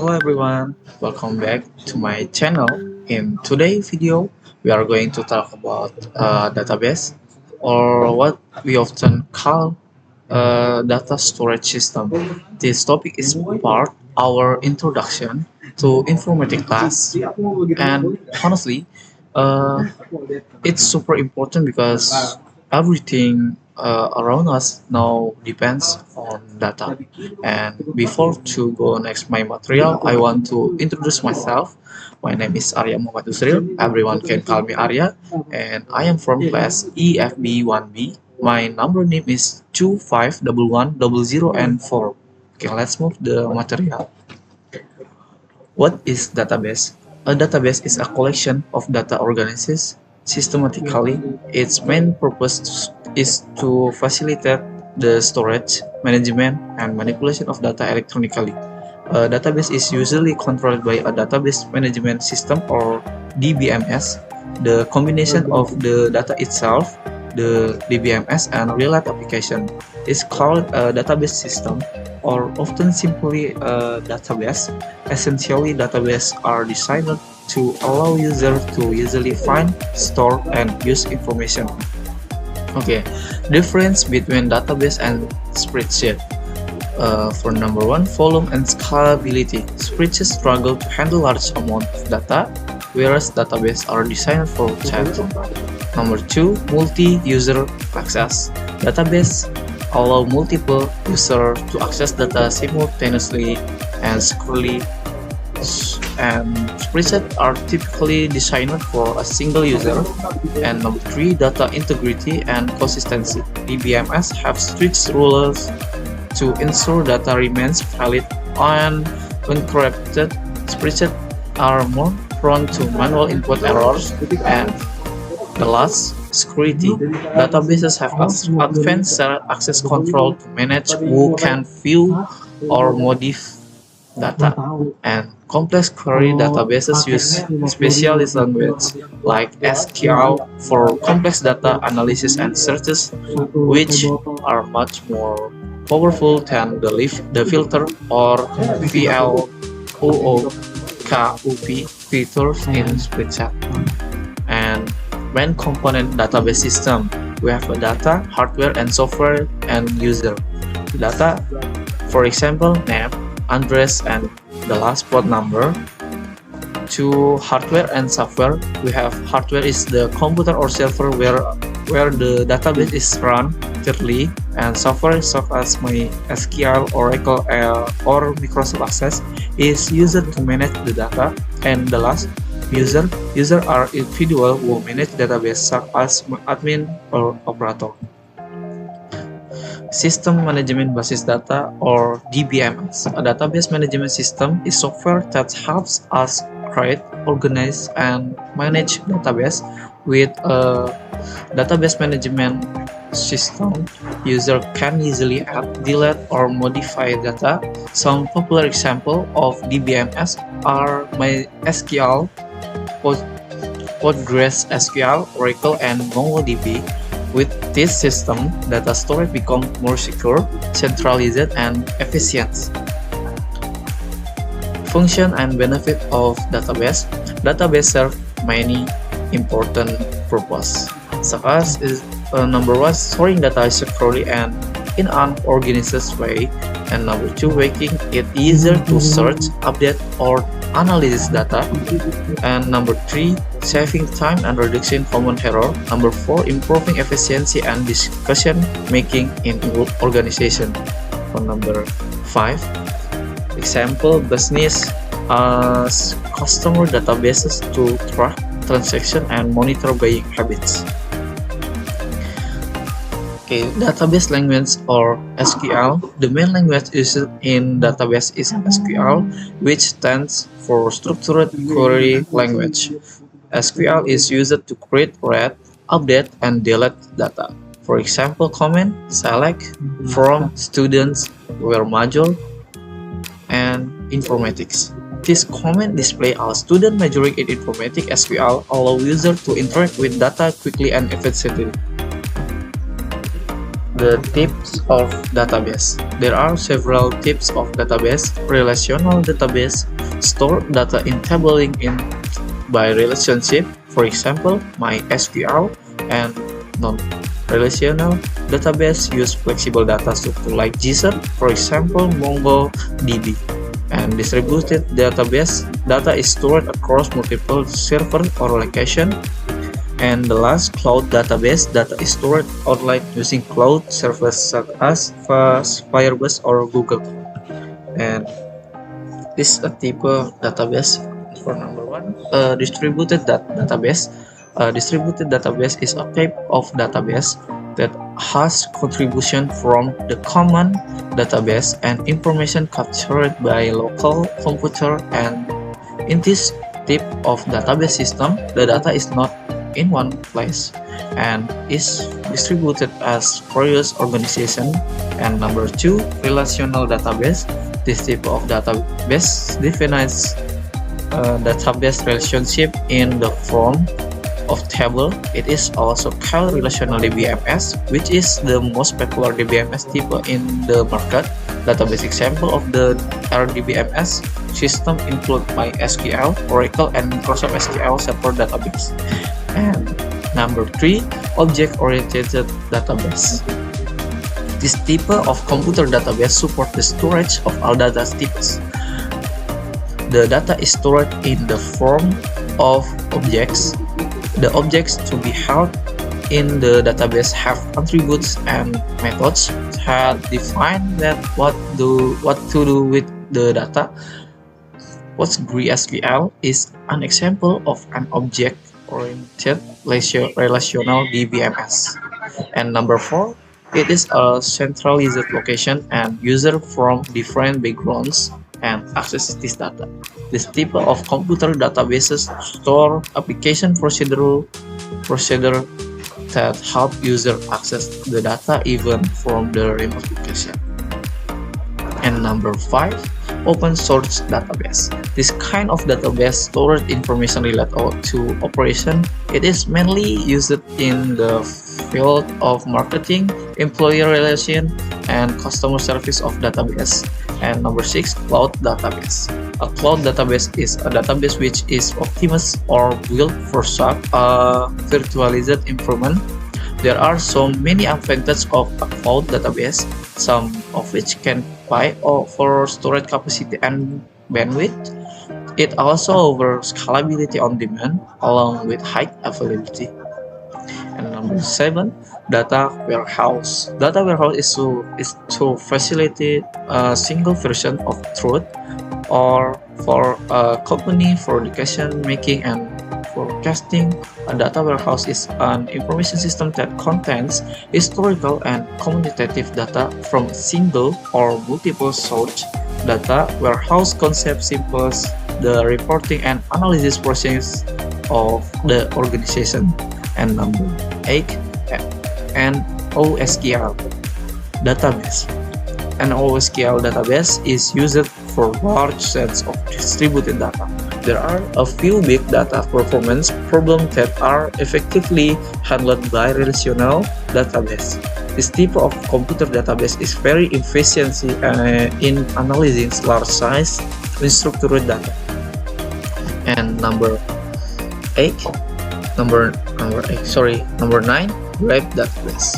Hello everyone, welcome back to my channel. In today's video, we are going to talk about database, or what we often call data storage system. This topic is part our introduction to informatic class, and honestly, uh, it's super important because everything around us now depends on data. And before to go next my material, I want to introduce myself. My name is Arya Muhammad Usril. Everyone can call me Arya, and I am from class EFB 1B. My number name is 251100 and 4. Okay, let's move the material. What is database? A database is a collection of data organized systematically. Its main purpose is to facilitate the storage, management, and manipulation of data electronically. A database is usually controlled by a database management system or DBMS. The combination of the data itself, the DBMS, and related application is called a database system, or often simply a database. Essentially, databases are designed to allow users to easily find, store, and use information. Okay, difference between database and spreadsheet. For number one, volume and scalability. Spreadsheets struggle to handle large amount of data, whereas databases are designed for chat. Number two, multi-user access. Database allow multiple users to access data simultaneously and securely, and spreadsheets are typically designed for a single user. And number three, data integrity and consistency. DBMS have strict rules to ensure data remains valid and uncrypted. Spreadsheets are more prone to manual input errors. And the last, security. Databases have advanced access control to manage who can view or modify data. And complex query databases use specialized language like SQL for complex data analysis and searches, which are much more powerful than the filter or VLOOKUP features in spreadsheet. And main component database system, we have a data, hardware, and software, and user. Data, for example, name, address, and the last port number. To hardware and software, we have hardware is the computer or server where the database is run virtually, and software such as MySQL, Oracle, or Microsoft Access is used to manage the data. And the last, user are individual who manage database such as admin or operator. System Management Basis Data, or DBMS. A database management system is software that helps us create, organize, and manage database. With a database management system, user can easily add, delete, or modify data. Some popular examples of DBMS are MySQL, PostgreSQL, Oracle, and MongoDB. With this system, data storage becomes more secure, centralized, and efficient. Function and benefit of database. Database serve many important purposes, such as number one, storing data securely and in an organized way, and number two, making it easier to search, update, or analyze data, and number three, saving time and reducing common error. Number four, improving efficiency and discussion making in organization. For number five, example, business as customer databases to track transaction and monitor buying habits. Okay, database language, or SQL. The main language used in database is SQL, which stands for Structured Query Language. SQL is used to create, read, update, and delete data. For example, comment, select, from, students, were major, and informatics. This comment display all student majoring in informatics. SQL allow users to interact with data quickly and efficiently. the types of database. There are several types of database. Relational database store data in tabling in by relationship, for example, MySQL, and non-relational database use flexible data structure like JSON, for example, MongoDB. And distributed database data is stored across multiple servers or locations. And the last, cloud database data is stored online using cloud services such as Firebase or Google. And this is a type of database. For number one, distributed database. Distributed database is a type of database that has contribution from the common database and information captured by local computer, and in this type of database system, the data is not in one place and is distributed as various organizations. And number two, relational database. This type of database defines database relationship in the form of table. It is also called relational DBMS, which is the most popular DBMS type in the market. Database example of the RDBMS system include MySQL, Oracle, and Microsoft SQL Server database. And number three, object-oriented database. This type of computer database supports the storage of all data types. The data is stored in the form of objects. The objects to be held in the database have attributes and methods that define what to do with the data. PostgreSQL is an example of an object-oriented relational DBMS. And number four, it is a centralized location and user from different backgrounds and access this data. This type of computer databases store application procedure that help user access the data even from the remote location. And number five, open source database. This kind of database stores information related to operation. It is mainly used in the field of marketing, employee relation, and customer service of database. And number six, cloud database. A cloud database is a database which is optimized or built for such a virtualized environment. There are so many advantages of a cloud database, some of which can pay for storage capacity and bandwidth. It also offers scalability on demand along with high availability. And number seven, data warehouse. Data warehouse is to facilitate a single version of truth, or for a company for decision making and forecasting. A data warehouse is an information system that contains historical and quantitative data from single or multiple sources. Data warehouse concept simplifies the reporting and analysis process of the organization. And number 8, NoSQL database. NoSQL database is used for large sets of distributed data. There are a few big data performance problems that are effectively handled by relational database. This type of computer database is very efficient in analyzing large size unstructured data. And number 9, graph database.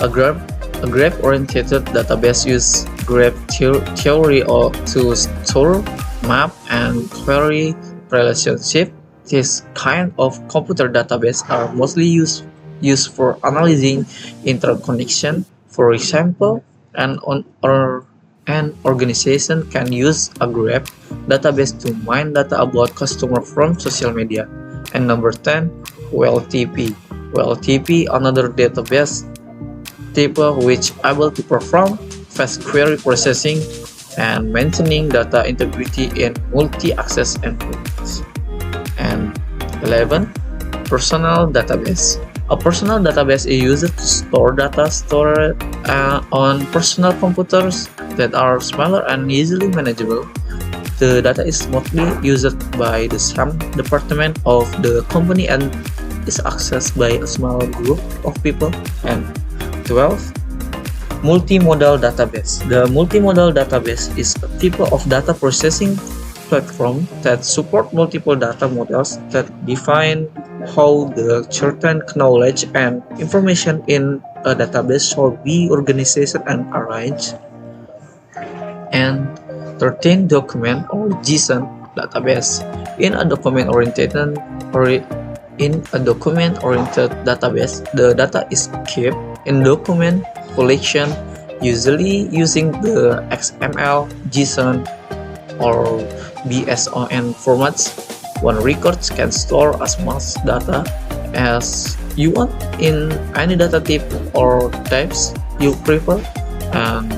A graph-oriented database uses graph theory to store, map, and query relationship. This kind of computer database are mostly used for analyzing interconnection. For example, an organization can use a graph database to mine data about customers from social media. And number 10, OLTP. OLTP, another database type which able to perform fast query processing and maintaining data integrity in multi-access environments. And 11, personal database. A personal database is used to store data stored on personal computers that are smaller and easily manageable. The data is mostly used by the some department of the company and is accessed by a small group of people. And 12, Multimodal database. The multimodal database is a type of data processing platform that support multiple data models that define how the certain knowledge and information in a database should be organized and arranged. And 13 document or JSON database. In a document-oriented database, the data is kept in document collection, usually using the XML, JSON, or BSON formats. One record can store as much data as you want in any data type or types you prefer. And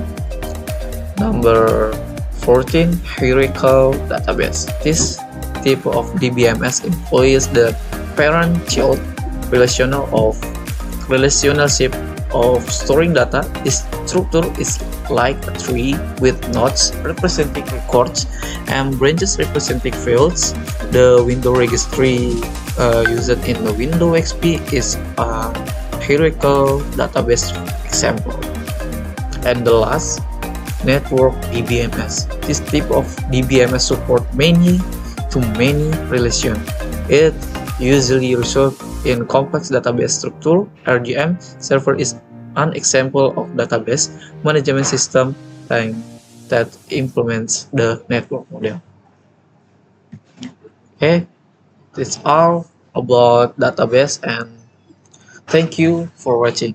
number 14, hierarchical database. This type of DBMS employs the parent-child relationship of storing data. Its structure is like a tree with nodes representing records and branches representing fields. The window registry used in the Windows XP is a hierarchical database example. And the last, network DBMS. This type of DBMS support many-to-many relation. It usually results in complex database structure. RDM server is an example of database management system that implements the network model. Okay, that's all about database, and thank you for watching.